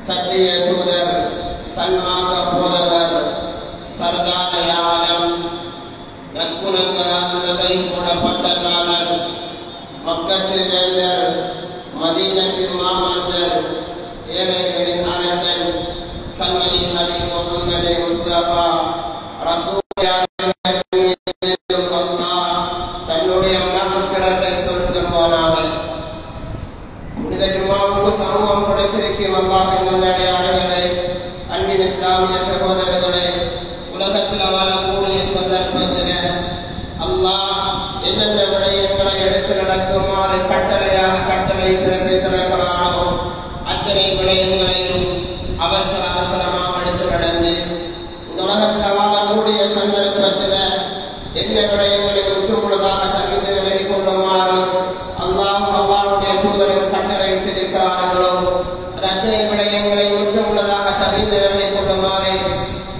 சத்திய தூதர் சன்மார்க்க போதகர் நற்குணங்களால் நகை போடப்பட்ட நாதர், மக்கத்து வேந்தர், மதீனத்தின் மாமந்தர், ஏழைகளின் அரசன், கண்மணி நபி முஹம்மது முஸ்தபா ரசூல் தன்னுடைய மக்ஃபிரத்தை சொல்லிட்டு போனார்கள். இந்த ஜுமாவுக்கு சமூகம் கொடுத்திருக்கும் அல்லாஹ்வின் நல்லடியார்களே, அன்பின் இஸ்லாமிய சகோதரர்களே, உலகத்தில் வாழக்கூடிய சந்தர்ப்பத்தில் அல்லாஹ் எந்தெந்த விடயங்களை எடுத்து நடக்குமாறு கட்டளை பிறப்பித்திருக்கிறானோ அத்தனை விடயங்களையும் அவசரமாக எடுத்து நடந்து இந்த உலகத்தில் வாழக்கூடிய சந்தர்ப்பத்தில் என்ன விடயங்களை முற்றுமுழுதாக தகுந்த விலகிக் கொள்ளுமாறு அல்லாஹ்வுடைய தூதரும் கட்டளையிட்டிருக்கிறார்களோ அது அத்தனை விடயங்களை முற்றுமுழுதாக தகுந்த விலகிக் கொள்ளுமாறு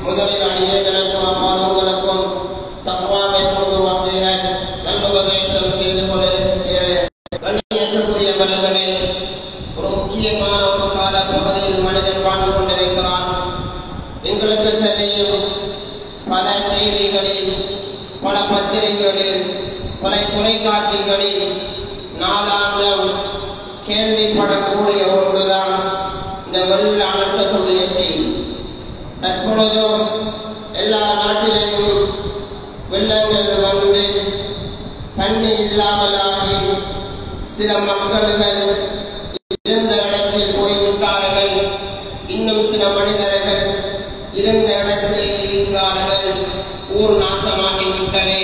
முதலில் அடியேங்களுக்கும் அப்பால் உங்களுக்கும் தக்வாவை கொண்டு வசீகத் நல்லுபதேசம் செய்து கொண்டிருக்கிறேன். கண்ணியத்திற்குரியவர்களே, ஒரு முக்கியமான ஒரு கால பகுதியில் மனிதன் வாழ்ந்து கொண்டிருக்கிறான். எங்களுக்கு தெரியும், பல செய்திகளில், பல பத்திரிகைகளில், பல தொலைக்காட்சிகளில் நாளாந்தம் கேள்விப்படக்கூடிய ஒன்றுதான் இந்த வெள்ள அனர்த்தத்துடைய செய்தி. தற்பொழுதும் எல்லா நாட்டிலேயும் வெள்ளங்கள் வந்து தண்ணி இல்லாமலாகி சில மக்கள்கள் இருந்த இடத்தில் போய்விட்டார்கள். இன்னும் சில மனிதர்கள் இருந்த இடத்திலே இருக்கிறார்கள். ஊர் நாசமாகிவிட்டது,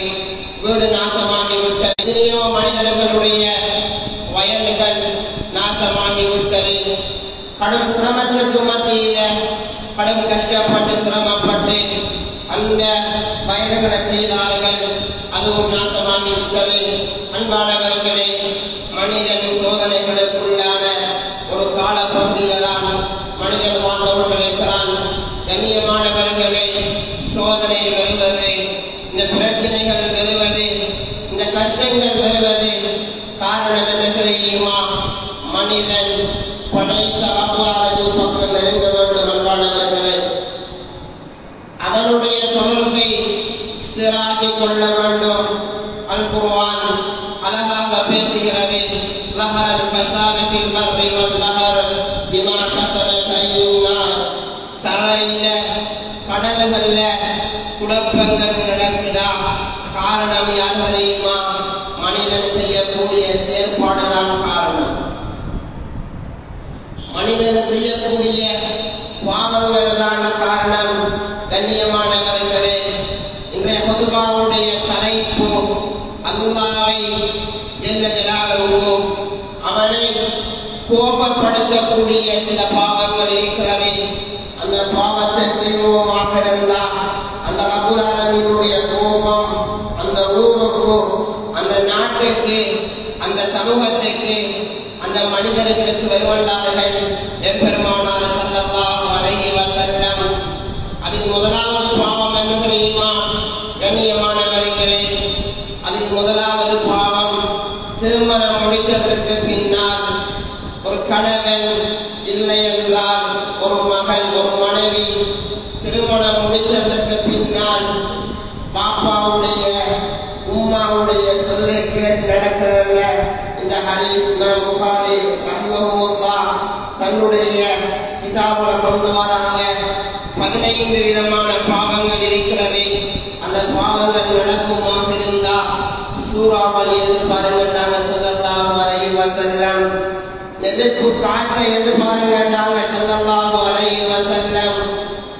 வீடு நாசமாகிவிட்டது, எத்தனையோ மனிதர்களுடைய வயல்கள் நாசமாகிவிட்டது. கடும் சிரமத்திற்கு மத்தியில கடும் கஷ்டப்பட்டு சிரமப்பட்டு அந்த வயல்களை செய்தார்கள், அதுவும் நாசமாகிவிட்டது. அன்பானவர்களே, மனிதன் சோதனைகளுக்குள்ளான ஒரு கால பகுதியில தான் மனிதன் வாழ்ந்து கொண்டிருக்கிறான். கண்ணியமானவர்களே, சோதனை வருவது, இந்த பிரச்சனைகள் வருவது, இந்த கஷ்டங்கள் வருவது காரணம் என்ன தெரியுமா? மனிதன் படைத்த அபராதின் பக்கம் நெருங்க வேண்டும். அன்பானவர்களே, அவனுடைய தொடர்பை சீராக்கிக் கொள்ள வேண்டும். அல் குர்ஆன் அழகாக பேசுகிறது. லஹரல் ஃபஸாது ஃபில் பர்ரி வல் பஹர் பிமா கஸபத் அய்யுன் நாஸ். தரையில கடல்கள்ல குழப்பங்கள் நடக்குதா? காரணம் யார் தெரியுமா? மனிதன் செய்யக்கூடிய செயற்பாடுதான் காரணம். மனிதன் செய்யக்கூடிய பாவங்கள் தான் காரணம். கண்ணியமானவர்களே, இன்றைய ஹுதுபாவுடைய தலைப்பு அல்லாஹ்வை ஜல்ல ஜலாலுஹு அவனை கோபப்படுத்தக்கூடிய சில பாவங்கள் இருக்கிறது. அந்த பாவத்தை செய்வோமாக இருந்தால் அந்த ரப்புல் ஆலமீனுடைய கோபம் அந்த ஊருக்கு, அந்த நாட்டுக்கு, அந்த சமூகத்துக்கு, அந்த மனிதர்களுக்கு வருவண்டார்கள். எம்பெருமானார் ஸல்லல்லாஹு அலைஹி வஸல்லம் அதில் முதலாவது பாவம் என்ன தெரியுமா? கண்ணியமானவர்களே, அதில் முதலாவது பாவம் திருமணம் முடித்ததற்கு பின்னால் ஒரு கணவன் இல்லை என்றால் ஒரு மகள், ஒரு மனைவி திருமணம் முடித்ததற்கு பின்னால் பாப்பாவுடைய உம்மாவுடைய சொல்லை கேட்டு நடக்கிறல்ல. இந்த ஹதீஸ் இமாம் புகாரி ரஹிமஹுல்லாஹ் தன்னுடைய கிதாபுல கொண்டு வராங்க. 15 விதமான பாவங்கள் இருக்கிறது. அந்த பாவங்கள் நடக்குமாக இருந்தா சூறாவளி எதிர்பாருங்கண்டாங்க ஸல்லல்லாஹு அலைஹி வஸல்லம். நெருப்பு காற்றை எதிர்பாருங்கண்டாங்க ஸல்லல்லாஹு அலைஹி வஸல்லம்.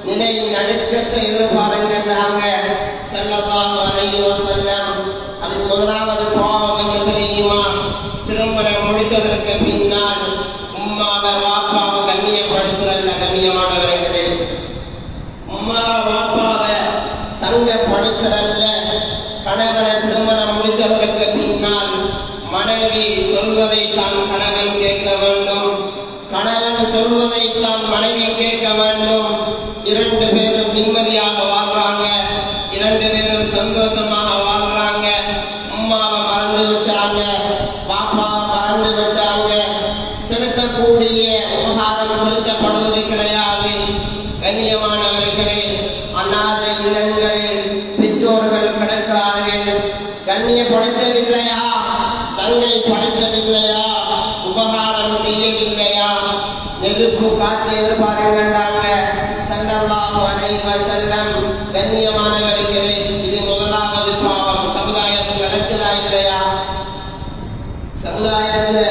நிலை நடுக்கத்தை எதிர்பாருங்கண்டாங்க ஸல்லல்லாஹு அலைஹி வஸல்லம். அதில் முதலாவது பாவம் என்ன தெரியுமா? திருமணம் முடித்ததற்கு பின்னால் உம்மாவை வாப்பாவை கண்ணியப்படுத்துறல்ல. கண்ணியமானவர்களே, உம்மாவை வாப்பாவை சங்கப்படுத்துறல்ல. கணவரை திருமணம் முடித்ததற்கு பின்னால் மனைவி சொல்வதை தான் கணவன் கேட்க வேண்டும், கணவன் சொல்வதை தான் மனைவி கேட்க வேண்டும். 2 பேரும் நிம்மதியாக வாழ்றாங்க, 2 பேரும் சந்தோஷமாக வாழ்றாங்க. உம்மாவை மறந்து விட்டாங்க, பாப்பாவை மறந்து விட்டாங்க. செலுத்தக்கூடிய உபகாரம் செலுத்தப்படுவது கிடையாது. கண்ணியமானவர்களே, அநாதை இல்லங்களில் பெற்றோர்கள் கிடக்கிறார்கள். கண்ணியப்படுத்தவில்லையா, சங்கை படைக்கவில்லையா, உபகாரம் செய்யவில்லையா, நெருப்பு காற்று எதிர்பார்க்கின்றாங்க ஸல்லல்லாஹு அலைஹி வஸல்லம். கண்ணியமானவர்களே, இது முதலாவது பாவம். சமுதாயத்தில் நடக்குதா இல்லையா? சமுதாயத்தில்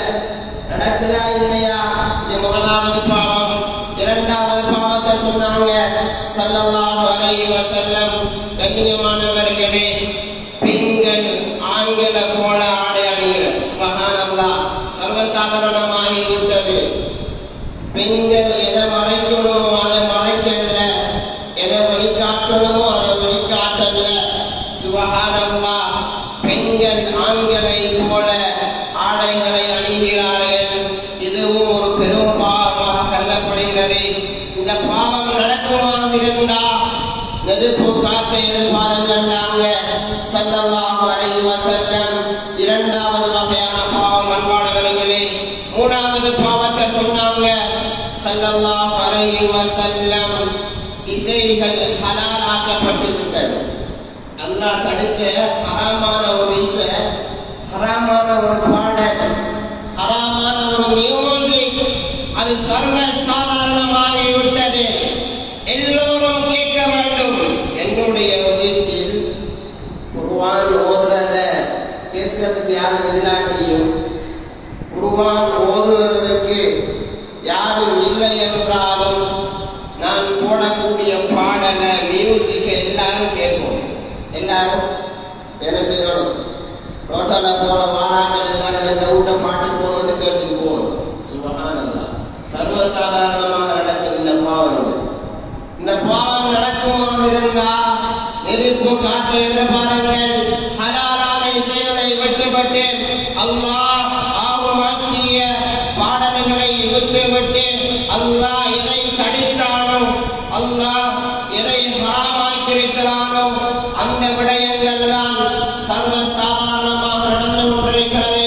நடக்குதா இல்லையா? இது முதலாவது பாவம். இரண்டாவது பாவத்தை சொன்னாங்க ஸல்லல்லாஹு அலைஹி வஸல்லம். கண்ணியமானவர்களே, பெண்கள் ஆண்களை போல ஆடை அணிகிறார். சுப்ஹானல்லாஹ், சர்வசாதாரணமாகி விட்டது. பெண்கள் எதை மறைக்கணுமோ அதை மறைக்கல, எதை வெளிக்காட்டணுமோ அதை வெளிக்காட்டல. சுப்ஹானல்லாஹ், பெண்கள் ஆண்களை போல ஆடைகளை அணிகிறார்கள். இதுவும் ஒரு பெரும் பாவமாக கருதப்படுகிறது. இந்த பாவம் நடக்குமாக இருந்தா நெருப்பு காற்றை எதிர்பாருங்கன்னாங்க ஸல்லல்லாஹு அலைஹி வஸல்லம். இரண்டாவது வகையான பாவம் அன்பானவர்களே. மூணாவது பாவத்தை சொன்னாங்க ஸல்லல்லாஹு அலைஹி வஸல்லம். இசைகள் ஹலாலாக்கப்பட்டு விட்டது. அல்லாஹ் தடுத்த ஹராமான ஒரு இசை, ஹராமான ஒரு பாடல், ஹராமான ஒரு மியூசிக், அது சர்வ சாதாரணமாகி விட்டது. எல்லோரும் கேட்க வேண்டும். என்னுடைய வீட்டில் குர்ஆன் ஓதுறத கேட்கறதுக்கு யாரும் இல்லாட்டியும், குர்ஆன் ஓதுவதற்கு யாரும் இல்லை என்றாலும், நான் போடக்கூடிய பாடல மியூசிக் எல்லாரும் கேட்போம். எல்லாரும் என்ன செய்யணும்? ரோட்டால போற வாராக்கள் எல்லாரும் இந்த ஊட்ட பாட்டு போகணும்னு கேட்டு போகணும். சுப்ஹானல்லாஹ், சர்வசாதாரணமாக நடக்குது இந்த பாவங்கள். இந்த பாவம் நடக்குமாக இருந்தா நெருப்பு காற்றை எதிர்பாருங்கள். ஹலாலான இசைகளை விட்டுவிட்டு, அல்லாஹ் ஆவமாக்கிய பாடல்களை விட்டுவிட்டு, அல்லாஹ் எதை தடுத்தானோ, அல்லாஹ் எதை ஹராமாக்கியிருக்கிறானோ அந்த விடயங்கள் தான் சர்வசாதாரணமாக நடந்து கொண்டிருக்கிறது.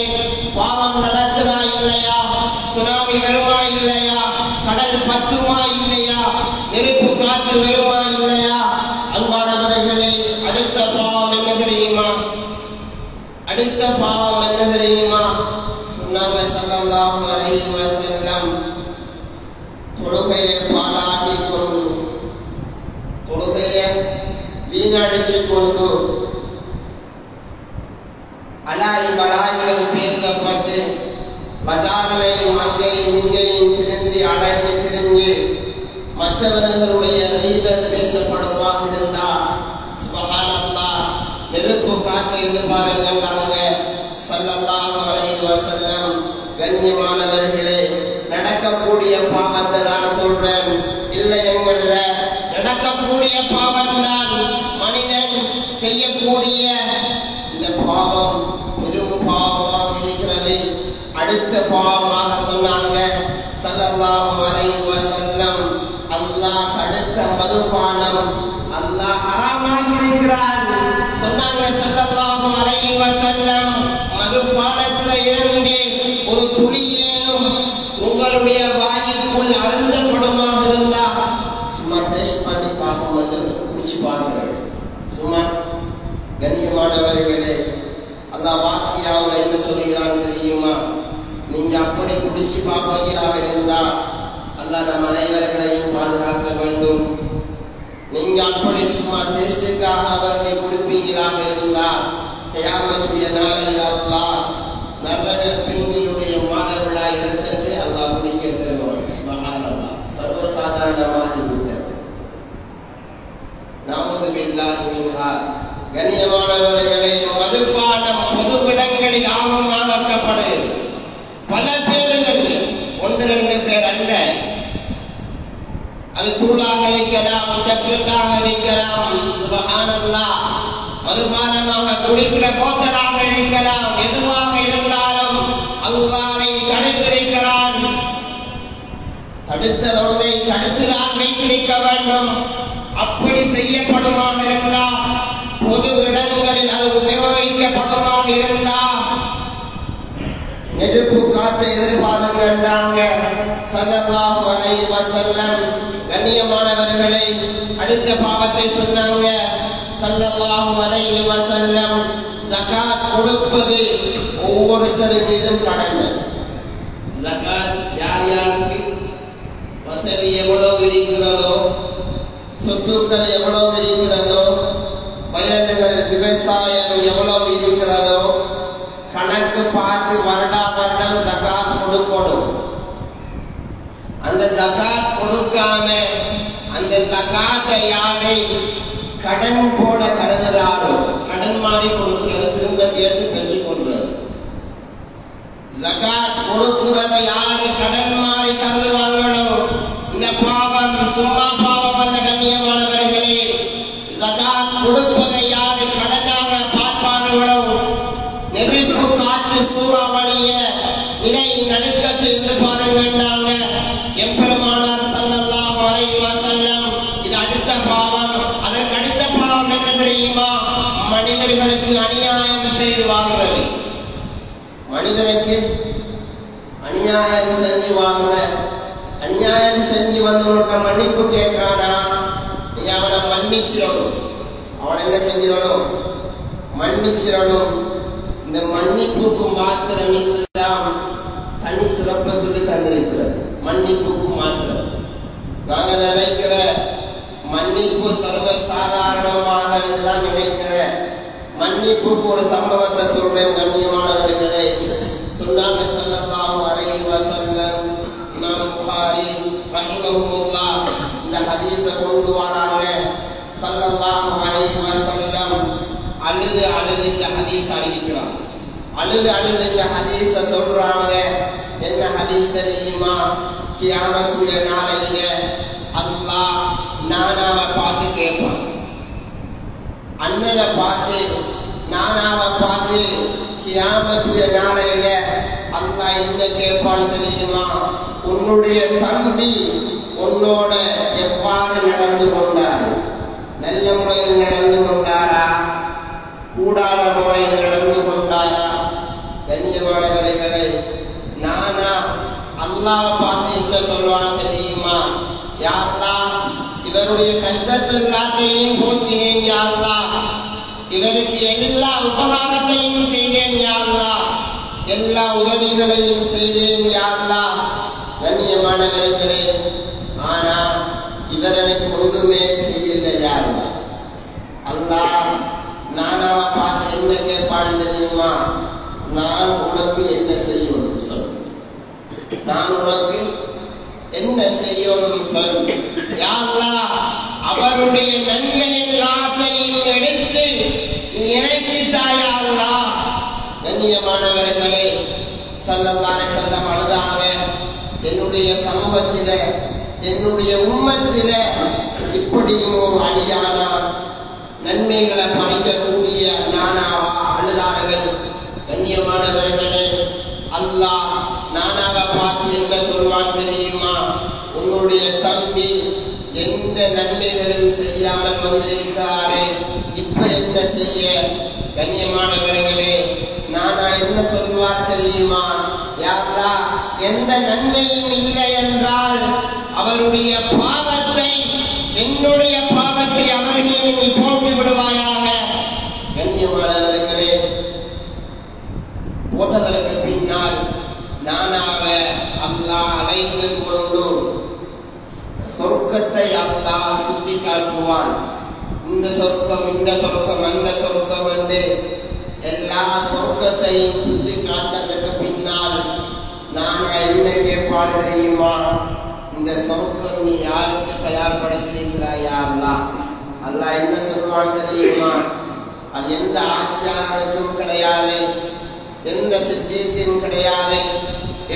பாவம் நடக்குதா இல்லையா? சுனாமி வருமா இல்லையா? கடல் பத்துமா இல்லையா? நெருப்பு காற்று வருமா இல்லையா? அன்பானவர்களே, அடுத்த பாவம் என்ன தெரியுமா? அடுத்த பாவம் என்ன தெரியுமா? சொன்னாங்க ஸல்லல்லாஹு அலைஹி வஸல்லம், தொழுகையை பாழாக்கிக் கொண்டு, தொழுகையை வீணடித்துக் கொண்டு, அலாய் பலாய்கள் பேசப்பட்டு, பஜார்களையும் அங்கேயும் இங்கேயும் திரிந்து அலைந்து திரிஞ்சு மற்றவர்களுடைய கீபத் பேசப்படுமாக இருந்தால், சுப்ஹானல்லாஹ், நெருப்பு காற்றை எதிர்பாருங்கள்னாங்க ஸல்லல்லாஹு அலைஹி வஸல்லம். கண்ணியமானவர்களே, நடக்கக்கூடிய பாவத்தை தான் சொல்றேன், இல்லை எங்கள்ல நடக்கக்கூடிய பாவம் தான் மனிதன் செய்யக்கூடிய இந்த பாவம் பெரும் பாவமாக இருக்கிறது. அடுத்த பாவமாக சொன்னாங்க ஸல்லல்லாஹு அலைஹி வஸல்லம், அல்லாஹ் அடுத்த மதுபானம் அல்லாஹ் ஹராமாக்கி இருக்கிறான். சொன்னாங்க ஸல்லல்லாஹு அலைஹி வஸல்லம், மதுபானத்துல இருந்து ஒரு துளியேனும் உங்களுடைய வாய்க்குள் அருந்தப்படுமாக இருந்தா சும்மா டேஸ்ட் பண்ணி பார்க்க, குடிச்சு பாருங்க. சும்மா கண்ணியமானவர்களே, அல்லாஹ் வாக்கியாவில் என்ன சொல்லுகிறான் தெரியுமா? நீங்க அப்படி குடிச்சு பார்ப்பீங்களாக இருந்தா அல்லாஹ் நம் அனைவர்களையும் பாதுகாக்க வேண்டும். நீங்க அப்படி சும்மா டேஸ்டுக்காக அவர்களை குடிப்பீங்களாக இருந்தா கியாமத்துடைய நாளில் அல்லாஹ் நரக பெண்களுடைய மாதவிழா இரத்தத்தை அல்லாஹ் குடிக்க தருவான். சுப்ஹானல்லாஹ், சர்வசாதாரணமாகி விட்டது. நஊது பில்லாஹி மின்ஹா. கண்ணியமானவர்களே, மதுபானம் பொதுவிடங்களில் ஆகமாக்கப்படுகிறது. பல பேர்கள், ஒன்று ரெண்டு பேர் அல்ல. அது தூளாக இருக்கலாம், சக்கரத்தாக இருக்கலாம். சுப்ஹானல்லாஹ், மதுபானமாக குடிக்கிற போத்தலாக இருக்கலாம். எதுவாக இருந்தாலும் அல்லாஹ்வை தடுத்திருக்கிறான். தடுத்த ஒன்றை தடுத்துதான் வைத்திருக்க வேண்டும். அப்படி செய்யப்படுமாக இருந்தால், பொது இடங்களில் அது உபயோகிக்கப்படுமாக இருந்தால், நெருப்பு காற்றை எதிர்பார்க்கின்றாங்க ஸல்லல்லாஹு அலைஹி வஸல்லம். கண்ணியமானவர்களை, அடுத்த பாவத்தை சொன்னாங்க ஸல்லல்லாஹு அலைஹி வஸல்லம், ஜகாத் கொடுப்பது ஒவ்வொருத்தருக்கு இதுவும் கடமை. ஜகாத் யார் யாருக்கு வசதி எவ்வளவு இருக்கிறதோ, சொத்துக்கள் எவ்வளவு இருக்கிறதோ, வயல்கள் விவசாயம் எவ்வளவு இருக்கிறதோ கணக்கு பார்த்து வருடா வருடம் ஜகாத் கொடுக்கணும். அந்த ஜகாத் கொடுக்காம அந்த ஜகாத்தை யாரை கடன் போல கருதுறாரோ, கடன் மாதிரி கொடுக்கிறது, திரும்ப கேட்டு பெற்றுக் கொள்றது. ஜகாத் கொடுக்கிறதை யாரு கடன் மாதிரி கருதுவாங்களோ இந்த பாவம் சும்மா பாவம் அல்ல கண்ணியமானவர்களே. ஜகாத் கொடுப்பதை யாரு கடனாக பார்ப்பார்களோ நெருப்பு காற்று சூறாவளிய நிலை நடுக்கத்தை எதிர்பாருங்கன்னாங்க எம்பெருமானார் ஸல்லல்லாஹு அலைஹி வஸல்லம். இது அடுத்த பாவம். அதற்கு அடுத்த பாவம் என்ன தெரியுமா? மனிதர்களுக்கு அநியாயம் செய்து வாங்குறது. மனிதனுக்கு அநியாயம் செஞ்சு வாங்குற, அநியாயம் செஞ்சு வந்தவனுக்கு மன்னிப்பு கேட்கானா, அவனை மன்னிச்சிடணும். அவன் என்ன செஞ்சிடணும்? மன்னிச்சிடணும். இந்த மன்னிப்புக்கு மாத்திரம் இஸ்லாம் தனி சிறப்பை சொல்லி தந்திருக்கிறது. மன்னிப்புக்கு மாத்திரம். நாங்கள் நினைக்கிற மன்னிப்பு சர்வ சாதாரணமாக என்றுதான் நினைக்கிற. மன்னிப்புக்கு ஒரு சம்பவத்தை சொல்றேன் கண்ணியமானவர்களே. சொன்னாங்க ஸல்லல்லாஹு அலைஹி வஸல்லம். இமாம் புகாரி ரஹிமஹுல்லாஹ் இந்த ஹதீஸை கொண்டு வராங்க. ஸல்லல்லாஹு அலைஹி வஸல்லம் அழுது அழுது இந்த ஹதீஸ் அறிவிக்கிறாங்க. அழுது அழுது இந்த ஹதீஸை சொல்றாங்க. என்ன ஹதீஸ் தெரியுமா? கியாமத்துடைய நாளையில அல்லாஹ் நானாவை பார்த்து கேட்பான். அண்ணனை பார்த்து நானாவை பார்த்து கியாமத்துடைய நாளையில அல்லாஹ் என்ன கேட்பான் தெரியுமா? உன்னுடைய தம்பி உன்னோட எவ்வாறு நடந்து கொண்டார்? நல்ல முறையில் நடந்து கொண்டாரா? கூடாத முறையில் நடந்து கொண்டாரா? கண்ணியமானவர்களே, நானா அல்லாஹ்வை பார்த்து என்ன சொல்வான் தெரியுமா? யா அல்லாஹ், இவருடைய கஷ்டத்தை எல்லாத்தையும் போக்கினேன் யா அல்லாஹ், இவருக்கு எல்லா உபகாரத்தையும் செய்தேன் யா அல்லாஹ், எல்லா உதவிகளையும் செய்தேன் யா அல்லாஹ். கண்ணியமானவர்களே, ஆனா இவர் எனக்கு ஒன்றுமே செய்யலை யா அல்லாஹ். அல்லாஹ் நானாவை பார்த்து என்ன கேட்பான் தெரியுமா? நான் உனக்கு என்ன செய்யணும் சொல். நான் உனக்கு என்ன செய்யணும் சொல். யா அல்லாஹ், அவருடைய நன்மை எல்லாத்தையும் எடுத்து நீ எனக்கு தாயா அல்லாஹ். கண்ணியமானவர்களே, ஸல்லல்லாஹு அலைஹி வஸல்லம் அழுதாங்க. என்னுடைய சமூகத்தில, என்னுடைய உம்மத்தில இப்படியும் ஒரு அடியானா நன்மைகளை பறிக்கக்கூடிய நானாவா அழுதார்கள். கண்ணியமானவர்களே, அல்லாஹ் நானாவை பார்த்து என்ன சொல்வான் தெரியுமா? உன்னுடைய தம்பி எந்த நன்மைகளும் செய்யாமல் வந்திருக்கிறாரே, இப்ப என்ன செய்ய? கண்ணியமானவர்களே, நானா என்ன சொல்வார் தெரியுமா? யா அல்லாஹ், எந்த நன்மையும் இல்லை என்றால் அவருடைய பாவத்தை, என்னுடைய பாவத்தை அவர் மீது நீ போட்டு விடுவாயாக. கண்ணியமானவர்களே, போட்டதற்கு பின்னால் நானாவ அல்லாஹ் அழைத்து கொண்டு சொர்க்கத்தை அல்லாஹ் சுட்டி காட்டுவான். இந்த சொர்க்கம், இந்த சொர்க்கம், அந்த சொர்க்கம் என்று எல்லா சொர்க்கத்தையும் சுட்டி காட்டதற்கு பின்னால் நான் என்ன கேட்பான் தெரியுமா? இந்த சொர்க்கம் நீ யாருக்கு தயார்படுத்தியிருக்கிறாயா அல்லாஹ்? அல்லாஹ் என்ன சொல்வான் தெரியுமா? அது எந்த ஆட்சியாளருக்கும் கிடையாது, எந்த சித்திக்கும் கிடையாது,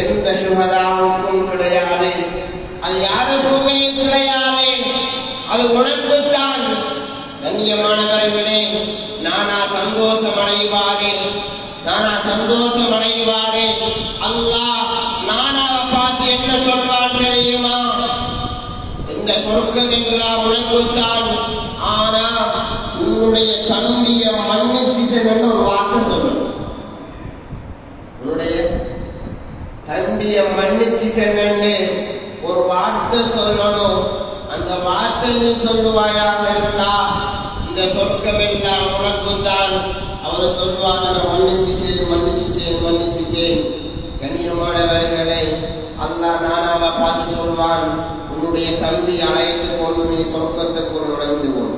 எந்த சுகதாவுக்கும் கிடையாது, அது யாருக்குமே கிடையாது, அது உனக்குத்தான். கண்ணியமானவர்களே, நானா சந்தோஷம் அடைவாரே, நானா சந்தோஷம் அடைவாரே. அல்லாஹ் நானாவை பார்த்து என்ன சொல்வான் தெரியுமா? இந்த சொர்க்கம் எல்லாம் உனக்குத்தான், ஆனா உன்னுடைய தம்பியை மன்னிச்சுன்னு ஒரு வார்த்தை சொல்லணும். உன்னுடைய தம்பியை மன்னிச்சுன்னு ஒரு வார்த்தை சொல்லணும். அந்த வார்த்தை நீ சொல்லுவாயாக இருந்தா இந்த சொர்க்கம் எல்லாம் உனக்குத்தான், அவர் சொல்வாங்க, நான் மன்னிச்சுட்டேன். கண்ணியமானவர்களே, அல்லாஹ் நானாவை பார்த்து சொல்வான், உன்னுடைய தம்பி அழைத்து கொண்டு நீ சொர்க்கத்துக்குள் நுழைந்து கொள்.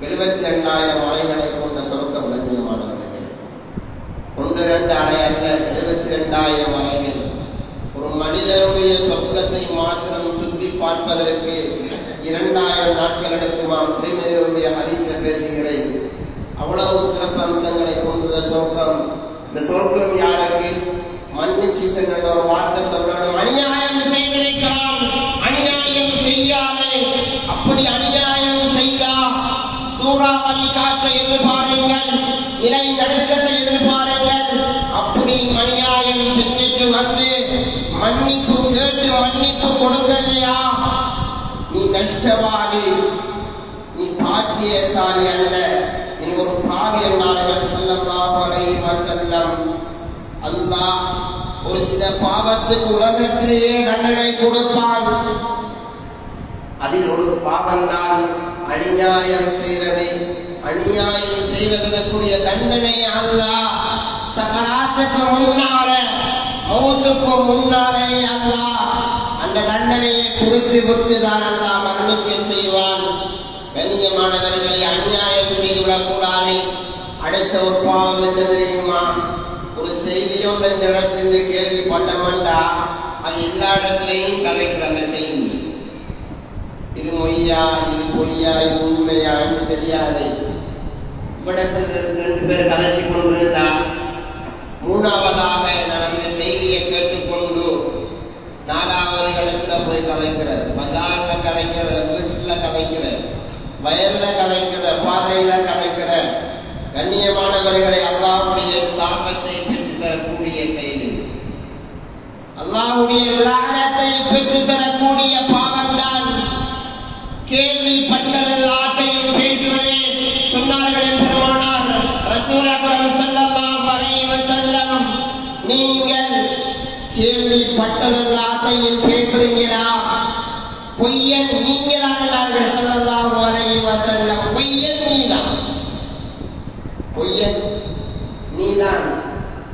72,000 மலைகளை கொண்ட சொர்க்கம். கண்ணியமானவர்களே, 1-2 அலை அல்ல, 72,000 மலைகள். ஒரு மனிதனுடைய சொர்க்கத்தை மாத்திரம் சுற்றி பார்ப்பதற்கு 2000 நாட்கள் எடுக்குமாம். திருமேனியுடைய ஹதீஸை பேசுகிறேன். அவ்வளவு சிறப்பு அம்சங்களை கொண்டுள்ள சொர்க்கம். இந்த சொர்க்கம் யாருக்கு? மன்னிச்சு சென்ற ஒரு வார்த்தை சொல்லணும். அநியாயம் செய்திருக்கிறான், அநியாயம் செய்யாதே. அப்படி அநியாயம் செய்தா சூறாவளி காற்றை எதிர்பாருங்கள், இலை நடுக்கத்தை எதிர்பாருங்கள். அப்படி அநியாயம் செஞ்சுட்டு வந்து மன்னிப்பு கேட்டு மன்னிப்பு கொடுக்கலையா, நீ நஷ்டவாதி, நீ பாக்கியசாலி அல்ல, நீ ஒரு பாவி என்றார்கள் ஸல்லல்லாஹு அலைஹி வஸல்லம். அல்லாஹ் ஒரு சில பாவத்துக்கு உலகத்திலேயே தண்டனை கொடுப்பான். அதில் ஒரு பாவம்தான் அநியாயம் செய்வது. அநியாயம் செய்வதற்குரிய தண்டனை அல்லாஹ் சகராத்துக்கு முன்னாலே, மௌத்துக்கு முன்னாலே அல்லாஹ் அந்த தண்டனையை கொடுத்து விட்டுதான் அல்லாஹ் மன்னிக்க செய்வான். கண்ணியமானவர்களை, அநியாயம் செய்துவிடக்கூடாது. அடுத்த ஒரு பாவம் என்ன தெரியுமா? ஒரு செய்தியும் இந்த இடத்திலிருந்து கேள்விப்பட்டமண்டா அது எல்லா இடத்திலையும் கதைக்கிற அந்த செய்தி. இது மொய்யா, இது பொய்யா, இது உண்மையான்னு தெரியாது. இவ்விடத்தில் 2 பேர் கதைச்சி கொண்டிருந்தா, மூணாவதாக நான் அந்த செய்தியை கேட்டுக்கொண்டு 4வது இடத்துல போய் கதைக்கிறது. பஜார்ல கதைக்கிற, வீட்டுல கதைக்கிற, வயல்ல கதைக்கிற, பாதையில கதைக்கிற. கண்ணியமானவர்களை, அல்லாஹ்வுடைய சாபத்தை பெற்று தரக்கூடிய செய்தி, அல்லாஹ்வுடைய லானத்தை பெற்று தரக்கூடிய பாவம்தான் கேள்விப்பட்டதெல்லாத்தையும் பேசுவதே. சொன்னார்கள் பெருமானார் ரசூல் அக்ரம் ஸல்லல்லாஹு அலைஹி வஸல்லம், நீங்கள் கேள்விப்பட்டதெல்லாத்தையும் பேசுறீங்களா? பொய்யன் நீங்களாக ஸல்லல்லாஹு அலைஹி வஸல்லம். பொய்யன் நீதான், பொய்யன் நீதான்.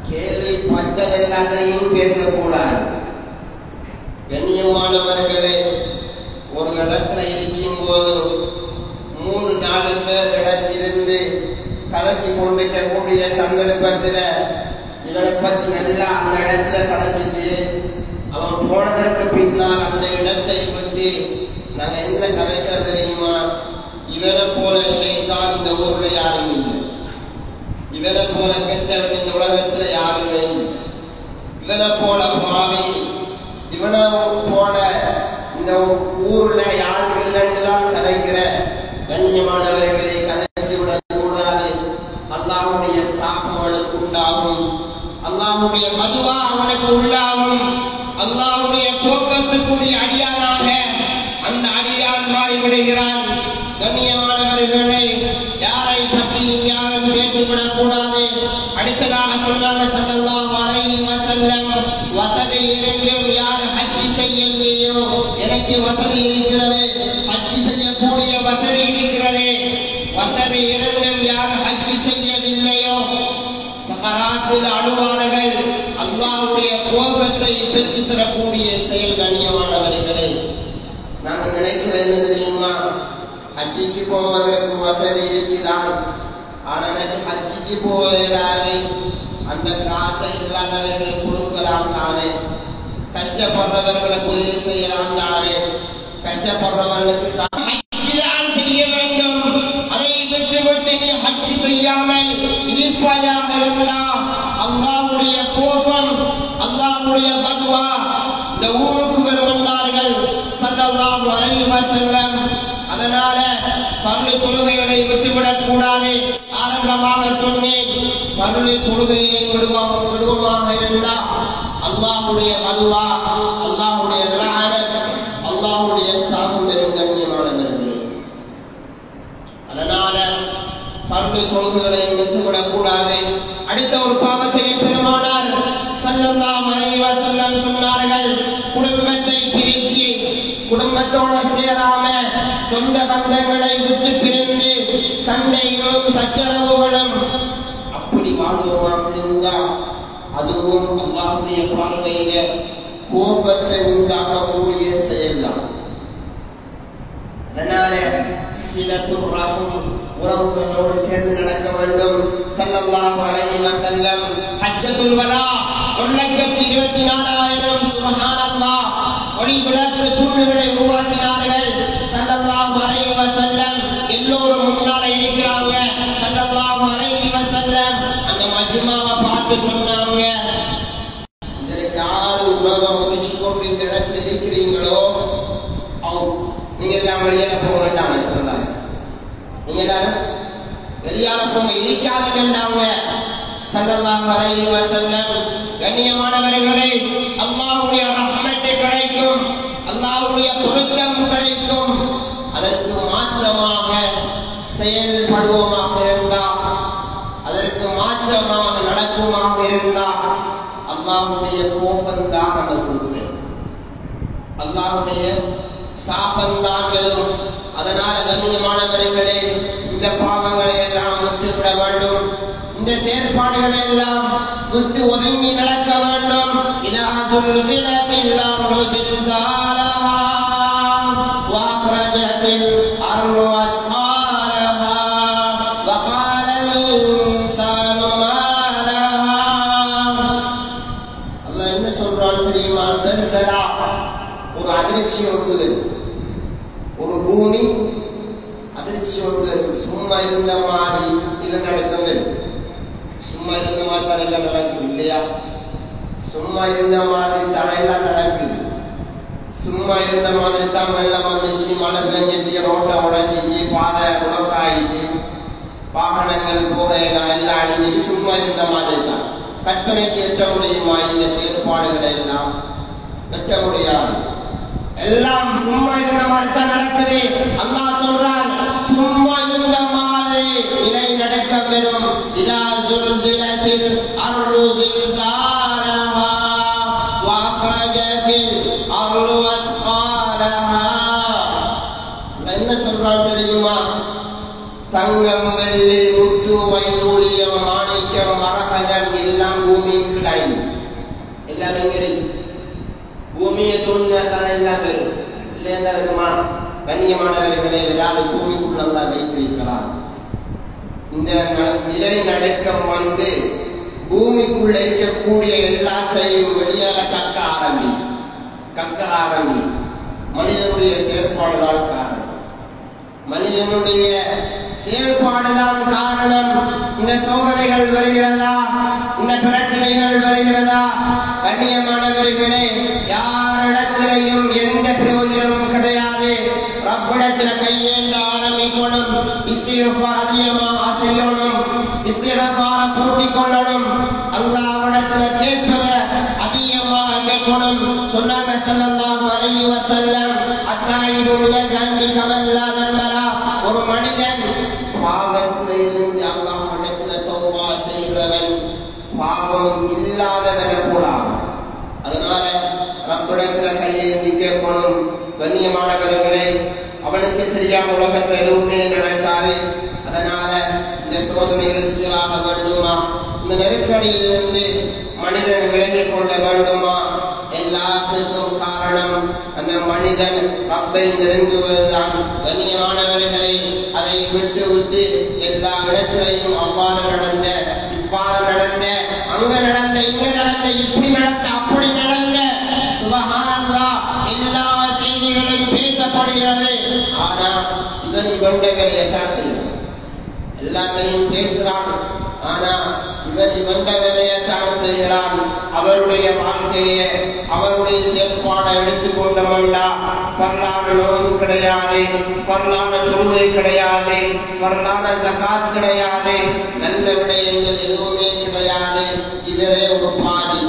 கேள்விப்பட்டதெல்லாத்தையும் பேசக்கூடாது. கண்ணியமானவர்களே, ஒரு இடத்துல இருக்கும் போது 3-4 பேர் இடத்திலிருந்து கதைச்சி கொண்டிருக்கக்கூடிய சந்தர்ப்பத்தில் இவரை பற்றி நல்லா அந்த இடத்துல கதைச்சிட்டு அவன் போனதற்கு பின்னால் அந்த இடத்தை விட்டு நாங்கள் என்ன கதைக்கிறது தெரியுமா? இவனை போல ஷைத்தான் இந்த ஊர்ல யாரும் இல்லை, இவனை போல கெட்டவன் இந்த உலகத்துல யாருமே இல்லை, இவனை போல பாவி, இவனை போல இந்த ஊர்ல யாரும் இல்லைன்னு தான் கதைக்கிற. கண்ணியமானவர்களை, கதைச்சி விடக்கூடாது. அல்லாஹ்வுடைய சாபம் அவனுக்கு உண்டாகும், அல்லாஹ்வுடைய மதுவா அவனுக்கு உள்ளாகும். அல்லாஹ்வுடைய கோபத்துக்குரிய அடியானாக அந்த அடியான் மாறிவிடுகிறான். கண்ணியமானவர்களே, யாரை பற்றியும் யாரும் பேசிவிடக் கூடாது. அடுத்ததாக சொன்னாங்க ஸல்லல்லாஹு அலைஹி வஸல்லம், வசதி இருந்தும் யார் ஹஜ் செய்யலையோ, எனக்கு வசதி இருக்கிறது, ஹஜ் செய்யக்கூடிய வசதி இருக்கிறது, வசதி இருந்தும் யார் ஹஜ் செய்யவில்லையோ, சகராத்தில் அழுவார்கள். அல்லாஹ்வுடைய கோபத்தை பெற்று தரக்கூடிய செயல். கண்ணியமானவர்களே, நாங்கள் நினைக்கிறது தெரியுமா? ஹஜ்ஜிக்கு போவதற்கு வசதி இருக்குதான், ஆனால் எனக்கு ஹஜ்ஜிக்கு போவதாலே அந்த காசை இல்லாதவர்களுக்கு கொடுக்கலாம் தானே, கஷ்டப்படுறவர்களுக்கு உதவி செய்யலாம் தானே, கஷ்டப்படுறவர்களுக்கு செய்ய வேண்டும். அதை விட்டுவிட்டு நீ ஹஜ் செய்யாமல் இருப்பாயாக இருந்தால் அல்லாஹ்வுடைய கோபம், அல்லாஹ்வுடைய மதுவா இந்த ஊருக்கு வருகின்றார்கள் ஸல்லல்லாஹு அலைஹி வஸல்லம். அதனால பர்லு தொழுகைகளை விட்டுவிடக் கூடாது. ஆரம்பமாக சொன்னேன், பர்லு தொழுகையை விடுவமாக இருந்தால் அல்லாஹ்வுடைய மதுவா, அல்லாஹ்வுடைய லானத், அல்லாஹ்வுடைய சாபம் பெறும். கண்ணியமானவர்களே, அதனால பர்லு தொழுகைகளை விட்டுவிடக் கூடாது. அடுத்த ஒரு பாவத்தை பெருமானார் ஸல்லல்லாஹு அலைஹி வஸல்லம் சொன்னார்கள், குடும்பத்தை பிரித்து குடும்பத்தோட சேராம சொந்த பந்தங்களை விட்டு பிரிந்து சண்டைகளும் சச்சரவுகளும் வாழ்வோமாக இருந்தால் அதுவும் அல்லாஹ்வுடைய பார்வையில கோபத்தை உண்டாக்கக்கூடிய செயல்தான். அதனால சிலத்துர் ரஹம் உறவுகளோடு சேர்ந்து நடக்க வேண்டும். ஸல்லல்லாஹு அலைஹி வஸல்லம் ஹஜ்ஜத்துல் வதா 1,24,000 சுப்ஹானல்லாஹ் ஒளி விளக்கு தூண்களை உருவாக்கினார்கள். ஸல்லல்லாஹு அலைஹி வஸல்லம் எல்லோரும் முன்னால இருக்கிறாங்க. ஸல்லல்லாஹு அலைஹி வஸல்லம் அந்த மஜ்மாவை பார்த்து சொன்னாங்க, இதில் யாரு உறவை முடிச்சு கொண்டு இந்த இடத்துல இருக்கிறீங்களோ நீங்க எல்லாம் வெளியால போக வேண்டாம். நீங்க எல்லாரும் வெளியால போக இருக்காதுண்டாங்க. ஸல்லல்லாஹு அலைஹி வஸல்லம் கண்ணியமானவர்களே, அல்லாஹ்வுடைய ரஹ்மத் கிடைக்கும், அல்லாஹ்வுடைய பொருத்தம் கிடைக்கும். அதற்கு மாற்றமாக செயல்படுவோமாக இருந்தால், அதற்கு மாற்றமாக நடக்குமாக இருந்தால் அல்லாஹ்வுடைய கோபம்தான் அந்த கொடுக்குது, அல்லாஹ்வுடைய சாபந்தான் வரும். அதனால கண்ணியமானவர்களே, இந்த பாவங்களை எல்லாம் விட்டுவிட வேண்டும், இந்த செயற்பாடுகளை எல்லாம் விட்டு ஒதுங்கி நடக்க வேண்டும். இதா சுல்சிலத்தில் அர்து சில்சாலஹா வஅக்ரஜத்தில் அர்து அஸ்காலஹா வகாலல் இன்சானு மா லஹா. அல்லாஹ் என்ன சொல்றான் தெரியுமா? சல்சலா ஒரு அதிர்ச்சி ஒன்று, ஒரு பூமி அதிர்ச்சி ஒன்று. சும்மா இருந்த மாதிரி நிலநடுக்கம் வரும். சும்மா இருந்த மாதிரி தான் எல்லாம் நடக்குது இல்லையா? சும்மா இருந்த மாதிரி தான் எல்லாம் நடக்குது. சும்மா இருந்த மாதிரி தான் வெள்ளம் வந்துச்சு, மழை பெஞ்சிச்சு, ரோட்டை உடைச்சிச்சு, பாதை உடக்காயிச்சு, வாகனங்கள் போகையெல்லாம் எல்லாம் அழிஞ்சிட்டு சும்மா இருந்த மாதிரி தான். கற்பனைக்கு எட்ட முடியுமா? இந்த செயற்பாடுகளை எல்லாம் எட்ட முடியாது. எல்லாம் சும்மா இருந்த மாதிரி தான் நடக்குது. அல்லாஹ் சொல்றான், சும்மா இருந்த மாதிரி நிலை நடக்க பெறும். இதா சுல்சிலத்தில் அர்து சில்சாலஹா வஅக்ரஜத்தில் அர்து அஸ்காலஹா. என்ன சொல்றான் தெரியுமா? தங்கம், வெள்ளி, முத்து, வைடூரியம், மாணிக்கம், மரகதம் எல்லாம் பூமிக்கு டைம் எல்லாமே இருக்கு. பூமியை தோன்றினால்தான் எல்லாம் பெறும். இல்லையா இருக்குமா? கண்ணியமானவர்களை ஏதாவது பூமிக்குள்ளதான் வைத்திருக்கலாம். இந்த நிலை நடுக்கம் வந்து பூமிக்குள்ள இருக்கக்கூடிய எல்லாத்தையும் வெளியால கக்க ஆரம்பி. மனிதனுடைய செயற்பாடுதான் காரணம். மனிதனுடைய செயல்பாடுதான் காரணம். இந்த சோதனைகள் வருகிறதா, இந்த பிரச்சனைகள் வருகிறதா? கண்ணியமானவர்களே, யாரிடத்திலையும் எந்த பிரயோஜனமும் கிடையாது. ரப்பிடத்துல கையேந்த ஆரம்பிக்கணும், இஸ்திக்ஃபார் அதிகமாக செய்யணும், இஸ்திக்ஃபார கூட்டிக் கொள்ளணும், அல்லாஹ்விடத்துல கேட்பதை அதிகமாக கேட்கணும். சொன்னாங்க ஸல்லல்லாஹு அலைஹி வஸல்லம், அத்தாயிபு மினல் ஸன்பி கமன் லா ஸன்பலா. ஒரு மனிதன் பாவத்திலே இருந்து அல்லாஹ்விடத்துல தௌபா செய்கிறவன் பாவம் இல்லாதவன போலாம். அதனால ரப்பிடத்துல கையேந்தி கேட்கணும். கண்ணியமானவர்களே, அவனுக்கு தெரியாம உலகத்தில் எதுவுமே நடக்காது. அதனால இந்த சோதனைகள் சீராக வேண்டுமா? இந்த நெருக்கடியிலிருந்து மனிதன் விலகிக் கொள்ள வேண்டுமா? எல்லாத்துக்கும் காரணம் அந்த மனிதன் ரப்பை நெருங்குவதுதான். கண்ணியமானவர்களை, அதை விட்டு விட்டு எல்லா இடத்திலையும் அவ்வாறு நடந்த, இவ்வாறு நடந்த, அங்க நடந்த, இங்க நடந்த, இப்படி நடந்த, அப்படி நடந்த, சுப்ஹானல்லாஹ், எல்லா செய்திகளும் பேசப்படுகிறது. ஆனா இவன் இவனுடைய வேலையத்தான் செய்யணும். எல்லாத்தையும் பேசுறான், ஆனா இவன் இவனுடைய வேலையத்தான் செய்கிறான். அவருடைய வாழ்க்கையை, அவருடைய செயற்பாடை எடுத்துக்கொண்டவன்டா ஃபர்லான நோன்பு கிடையாது, ஃபர்லான தொழுகை கிடையாது, ஃபர்லான ஜகாத் கிடையாது, நல்ல விடயங்கள் எதுவுமே கிடையாது. இவரே ஒரு பாதி.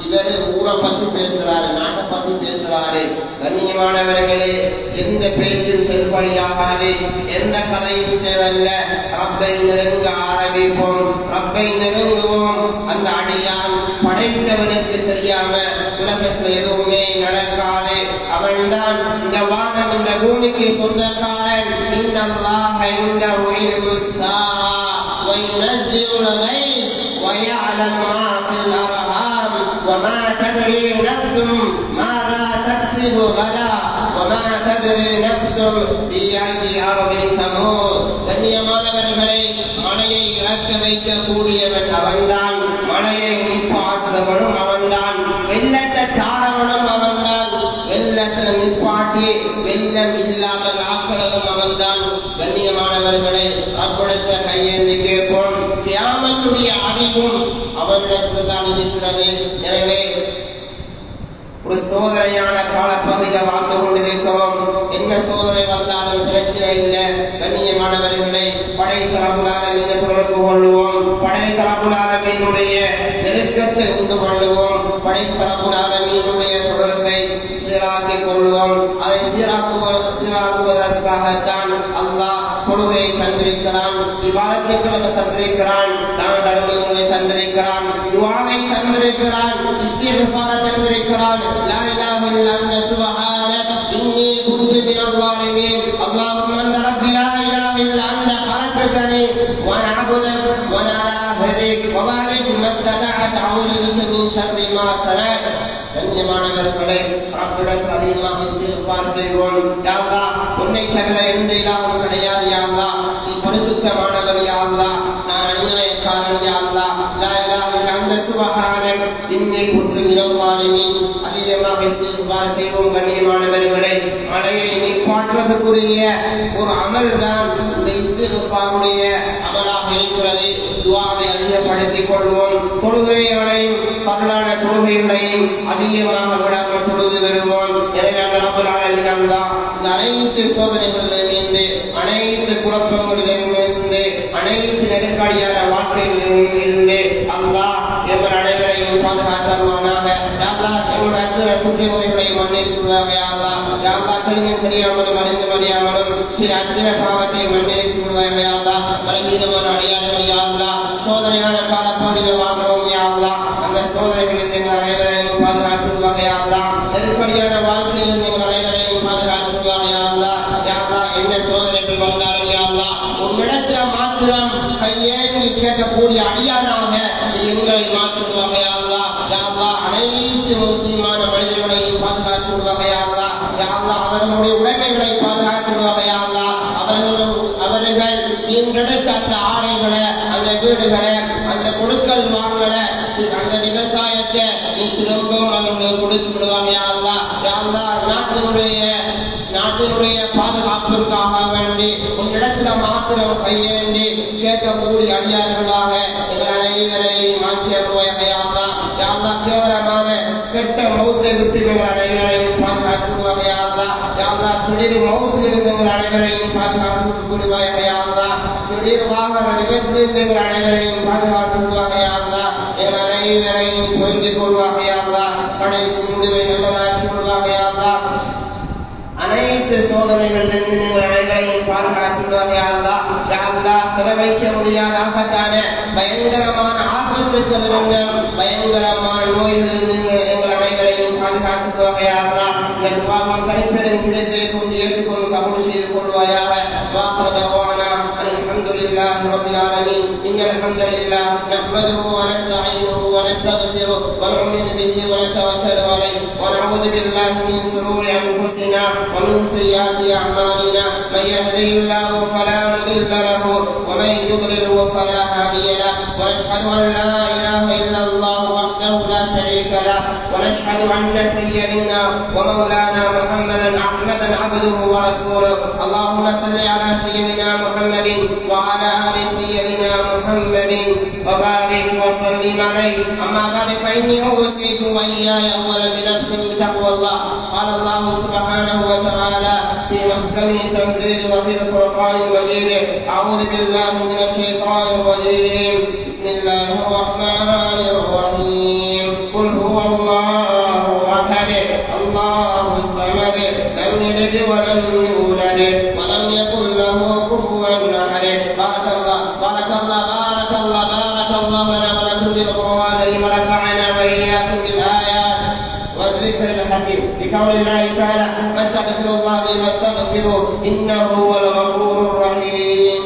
இவரே ஊரை பத்தி பேசுறாரு, நாட்டை பத்தி பேசுறாரு. கண்ணியமானவர்களே, எந்த பேச்சும் செல்படியாகாது, எந்த கதையும் தேவையில்ல. ரப்பை நெருங்க ஆரம்பிப்போம், ரப்பை நெருங்குவோம். அந்த அடியான் படைத்தவனுக்கு தெரியாம உலகத்துல எதுவுமே நடக்காது. அவன்தான் இந்த வானம், இந்த பூமிக்கு சொந்தக்காரன். இன்னல்லாஹ இன்தஹு இல்முஸ் ஸாஅ வ யுனஸ்ஸிலுல் கைஸ் வ ويعلم ما في الأرحام وما تدري نفس ماذا تكسب غدا وما تدري نفس بأي أرض تموت. கண்ணியமானவர்களே, மழையை இறக்க வைக்கக்கூடியவன் அவன்தான், மழையை நிப்பாற்றுவனும் அவன்தான், வெள்ளத்தை சாரவனும் அவன்தான், வெள்ளத்தை நிப்பாட்டி வெள்ளம் இல்லாமல் ஆக்குவதும் அவன்தான். கண்ணியமானவர்களே, அப்படித்த கையேந்தி கேட்போம். கியாமத்துடைய அறிவும் அவனிடத்தில் தான் இருக்கிறது. எனவே ஒரு சோதனையான காலப்பகுதியில் வாழ்ந்து கொண்டிருக்கிறோம். என்ன சோதனை வந்தாலும் பிரச்சனை இல்லை. கண்ணியமானவர்களை, படைத்தளபுலான மீது தொடர்பு கொள்வோம். படைத்தளபுலான மீனுடைய நெருக்கத்தை உண்டு கொள்வோம். படைத்தளபுலான மீனுடைய தொடர்பை சீராக்கிக் கொள்வோம். அதை சீராக்குவதற்காகத்தான் அல்லாஹ் தொழுகையை தந்திருக்கிறான், இபாதத்துக்களை தந்திருக்கிறான், தான தர்மங்களை தந்திருக்கிறான், துஆவை தந்திருக்கிறான், இஸ்திக்ஃபாரை தந்திருக்கிறான். லா இலாஹ இல்லா அன்த சுப்ஹானக இன்னி குன்து மினல் ஸாலிமீன். அல்லாஹும்ம அன்த ரப்பி லா இலாஹ இல்லா அன்த خلقتني وانا عبدك وانا على عهدك ووعدك ما استطعت اعوذ بك من شر ما صنعت. கண்ணியமானவர்களே, ரப்பிடத்தில் அதிகமாக இஸ்திக்ஃபார் செய்வோம். யா அல்லாஹ், உன்னை தவிர எந்த இலாஹும் கிடையாது. யா அல்லாஹ், நீ பரிசுத்தமானவர். யா அல்லாஹ், நான் அநியாயக்காரன். யா அல்லாஹ், லா இலாஹ இல்லா அன்த சுப்ஹானக இன்னி குன்து மினல் ஸாலிமீன். அதிகமாக இஸ்திக்ஃபார் செய்வோம். கண்ணியமானவர்களே, மழையை நிப்பாற்றுவதற்குரிய ஒரு அமல் தான் இந்த இஸ்திக்ஃபாருடைய அமலாக இருக்கிறது. துஆவை அதிகப்படுத்திக் கொள்வோம். தொழுகைகளையும் பரலான தொழுகைகளையும் அதிகமாக விடாமல் தொழுது வருவோம். எனவே ரப்பல் ஆலமீன் அல்லாஹ் இந்த அனைத்து சோதனைகளிலிருந்து, அனைத்து குழப்பங்களிலிருந்து, அனைத்து நெருக்கடியான வாழ்க்கைகளிலும் இருந்து அல்லாஹ் எங்கள் அனைவரையும் பாதுகாத்தருவானாக. எங்களுடைய குற்றமுறைகளை மன்னிச்சுள்ளாக. தெரியாமலும் அறிந்து அறியாமலும் சில அத்தனை பாவத்தை மன்னிச்சு விடுவாங்க. பலகீனமான அடியார்கள் யாருலா, சோதனையான காலப்பகுதியில் வாழ்கிறோம். யாருலா, அந்த சோதனைகளில் எங்கள் அனைவரையும் பாதுகாத்துள்ளாக. யாருலா, நெருக்கடியான வாழ்க்கையில் எங்கள் அனைவரையும் பாதுகாத்துள்ளாக. யாருலா, யாருலா, என்ன சோதனைகள் வந்தாலும் யாருலா, உன்னிடத்துல மாத்திரம் கையேந்தி கேட்கக்கூடிய அடியானாக எங்களை மாற்றிடுவாங்க. யாருலா, யாருலா, அனைத்து முஸ்லிமான மனிதர்களையும் பாதுகாத்துள்ளாக. யாருலா, யாருலா, அவர்களுடைய உடைமைகளை பாதுகாத்துள்ளாக. யாருலா, அவர்கள் மீண்டெடுத்த அந்த ஆடைகளை, அந்த வீடுகளை, அந்த கொடுக்கல் வாங்கல, அந்த விவசாயத்தை நீ திரும்பவும் அவர்களுக்கு கொடுத்து விடுவாங்க. யாருலா, யாருலா, நாட்டினுடைய பாதுகாப்பிற்காக வேண்டி உன்னிடத்துல மாத்திரம் கையேந்தி கேட்கக்கூடிய அடியார்களாக எங்கள் அனைவரையும் மாற்றி அருள்வாயாக. யாருலா, யாருலா, கேவலமான கெட்ட மௌத்தை விட்டு எங்கள் அனைவரையும் பாதுகாத்துடுவாங்க. யாருலா, யாருலா, திடீர் மௌத்தில் இருந்து எங்கள் அனைவரையும் பாதுகாத்து விடுவாயாக. யாருலா, திடீர் வாகன விபத்திலிருந்து எங்கள் அனைவரையும் பாதுகாத்து விடுவாங்க. யாருலா, எங்கள் அனைவரையும் புரிந்து கொள்வாங்க. யாருலா, கடைசி முடிவை நல்லதாக்கி விடுவாங்க. யாருலா, அனைத்து சோதனைகளிலிருந்து நீங்கள் அனைவரையும் பாதுகாத்துள்ளாக. செலவைக்க முடியாத ஆபத்தான பயங்கரமான ஆபத்துக்கள் பயங்கரமான நோய்களிலிருந்து எங்கள் அனைவரையும் பாதுகாத்துள்ளாக. இந்த துஆவும் கனிப்பெரும் கிடைப்பை கொண்டு ஏற்றுக்கொண்டு கபூல் செய்து கொள்வாயாக. அல்ஹம்துலில்லாஹி ரப்பில் ஆலமீன். இன்னல் ஹம்தலில்லாஹ் நஹ்மதுஹு வ நஸ்தஈனுஹு வ நஸ்தக்ஃபிருஹு வ நு'மினு பிஹி வ நதவக்கலு அலைஹி வ நஅஊது பில்லாஹி மின் ஷுரூரி அன்ஃபுஸினா ومن سيئات أعمالنا من يهده الله فلا مضل له ومن يضلل فلا هادي له ونشهد أن لا إله إلا الله وحده لا شريك له ونشهد أن سيدنا ومولانا محمدا عبده ورسوله. اللهم صل على سيدنا محمد وعلى آل سيدنا محمد وبارك وسلم عليه. أما بعد فإني أوصيكم وإياي أولا بنفسي بتقوى الله. قال الله سبحانه وتعالى في محكم تنزيل وفي الفرقان المجيد: أعوذ بالله من الشيطان الرجيم. بسم الله الرحمن الرحيم. قل هو الله أحد الله الصمد لم يلد ولم يولد ولم يكن له كفوا أحد. بارك الله بارك الله بارك الله بارك الله لنا ولكم بالقرآن ونفعنا وإياكم بالآيات والذكر الحكيم. بقول الله تعالى: فاستغفر الله واستغفروه إنه هو الغفور الرحيم.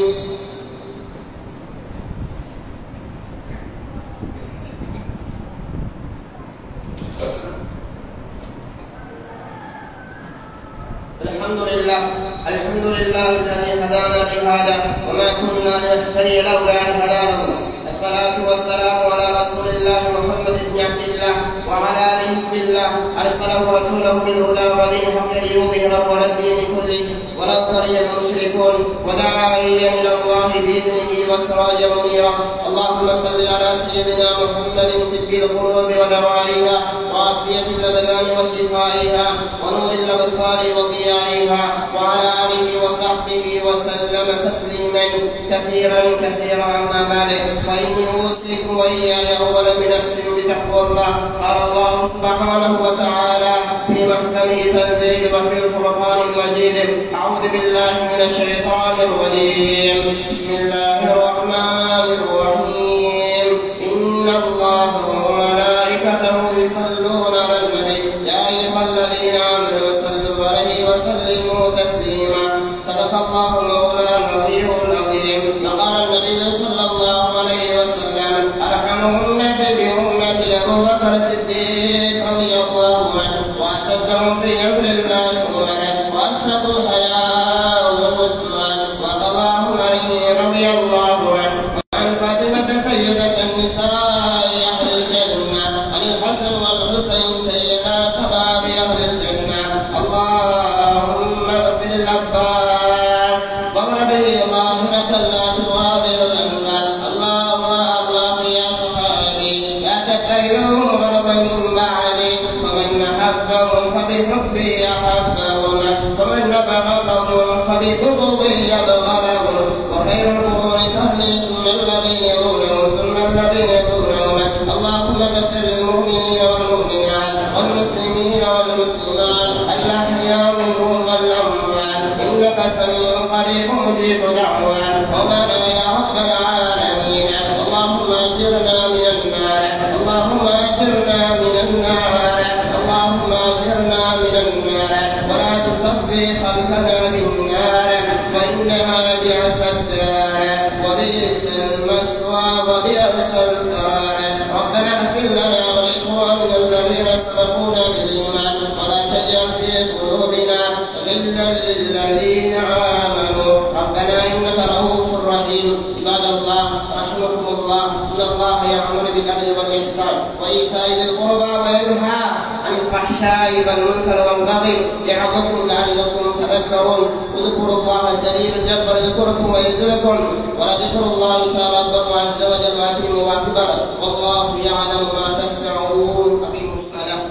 الحمد لله الذي هدانا لهذا وما كنا لنهتدي لولا أن هدانا الله. الصلاة والسلام على رسول الله محمد بن عبد الله وعلى آله حزب الله أرسله رسوله بالهدى ودين الحق ليظهره على الدين كله ولو كره المشركون وداعيا إلى الله بإذنه وسراجا منيرا. اللهم صل على سيدنا محمد طب القلوب ودوائها وعافية الأبدان وشفائها ونور الأبصار وضيائها وعلى آله وصحبه وسلم تسليما كثيرا عما بعد. فإني أوصيكم وإياي أولا بنفسي بتقوى الله. قال الله سبحانه وتعالى في محكمه تنزيل وفي الفرقان المجيد: أعوذ بالله من الشيطان الرجيم. بسم الله الرحمن الرحيم. إن الله وملائكته يصلون على النبي يا أيها الذين آمنوا صلوا عليه وسلموا تسليما. صدق الله مولانا العظيم. فقال النبي صلى الله عليه وسلم: أرحم أمتي بأمتي أبو بكر الصديق رضي الله عنه وأشدهم في أمر الله أمنا وأصدقوا الحياء والعثمان وقضاه علي رضي الله عنه وعن فاطمة سيدة النساء أهل الجنة عن الحسن والحسين سيدا شباب أهل الجنة. اللهم اغفر العباس وولده ظاهرة لا تغادر ذنبا. الله يا صحابي لا تتخذوهم غرضا من بعدي. فمن أحبهم فبحبي أحبهم ومن بغضهم فببغضي يبغضهم. وخير القرون قرني ثم الذين يلونهم ثم الذين يلونهم. اللهم اغفر للمؤمنين والمؤمنات والمسلمين والمسلمات الأحياء منهم والأموات إنك سميع قريب مجيب دعوات. ربنا يا رب العالمين اللهم أجرنا من النار اللهم أجرنا من النار اللهم أجرنا من النار ولا تصفي خلقنا بالنار فإنها بئس الدار وبئس المثوى وبئس القرار. ربنا اغفر لنا ولإخواننا الذين سبقونا بالإيمان ولا تجعل في قلوبنا غلا للذين آمنوا ربنا إنك رؤوف رحيم. عباد الله رحمكم الله إن الله يأمر بالعدل والإحسان وإيتاء ذي القربى وينهى عن الفحشاء والمنكر والبغي يعظكم لعلكم تذكرون. اذكروا الله الجليل الجبار يذكركم ويزدكم ولذكر الله تعالى أكبر عز وجل وأتم وأكبر والله يعلم ما تصنعون. أقيموا الصلاة.